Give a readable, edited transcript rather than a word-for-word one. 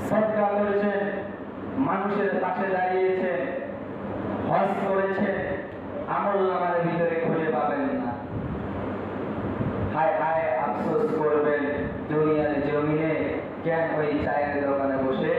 সদকা করেছেন, মানুষের পাশে দাঁড়িয়েছেন, হজ করেছেন, আমলনামার ভিতরে খুঁজে পাবেন না। হায় হায় আফসোস করবেন দুনিয়ার জমিনে কেন ওই চায়ের দোকানে বসে